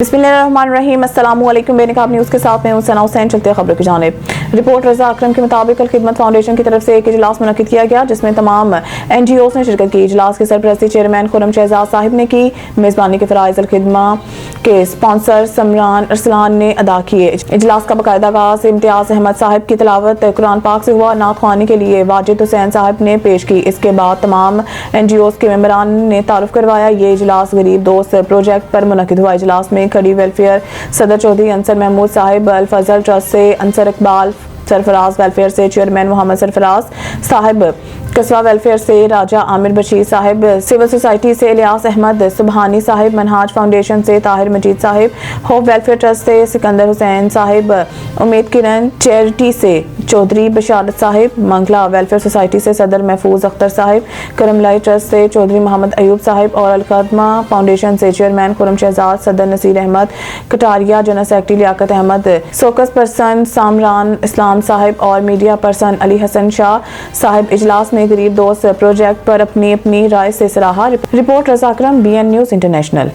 बिस्मिल्लाहिर्रहमानिर्रहीम। अस्सलाम वालेकुम। बेनकाब न्यूज़ के साथ मैं हूं सना हुसैन। चलते हैं खबरों की जानिब। रिपोर्ट रज़ा अकरम के मुताबिक खिदमत फाउंडेशन की तरफ से एक इजलास मुनक्किद किया गया जिसमें तमाम NGOs ने शिरकत की। इजलास की सरपरस्ती चेयरमैन खुर्रम शहजाद साहिब ने की। मेज़बानी के फ़राइज़ खिदमा के स्पॉन्सर समरान अरसलान ने अदा किए। इजलास का बाकायदा आगाज़ इम्तियाज़ अहमद साहिब की तिलावत कुरान पाक से हुआ। नात ख़्वानी के लिए वाजिद हुसैन साहिब ने पेश की। इसके बाद तमाम NGOs के मेंबरान ने तारुफ करवाया। ये इजलास गरीब दोस्त प्रोजेक्ट पर मुनक्किद हुआ। इजलास में खड़ी वेलफेयर सदर चौधरी अंसर महमूद साहिब, अल फजल ट्रस्ट से अंसर इकबाल, सरफराज वेलफेयर से चेयरमैन मोहम्मद सरफराज साहिब, कस्बा वेलफेयर से राजा आमिर बशीर साहिब, सिविल सोसाइटी से इलियास अहमद सुबहानी साहिब, मनहाज फाउंडेशन से ताहिर मजीद साहिब, होप वेलफेयर ट्रस्ट से सिकंदर हुसैन साहिब, उम्मीद किरण चैरिटी से चौधरी बशारत साहिब, मंगला वेलफेयर सोसाइटी से सदर महफूज अख्तर साहिब, करमलाई ट्रस्ट से चौधरी मोहम्मद अयूब साहिब और अलकदमा फाउंडेशन से चेयरमैन खुर्रम शहजाद, सदर नसीर अहमद कटारिया, जनरल सेक्रेटरी लियाकत अहमद, सोकस पर्सन सामरान इस्लाम साहिब और मीडिया पर्सन अली हसन शाह साहिब इजलास में गरीब दोस्त प्रोजेक्ट पर अपनी अपनी राय से सराहा। रिपोर्ट रज़ा अकरम, BN न्यूज़ इंटरनेशनल।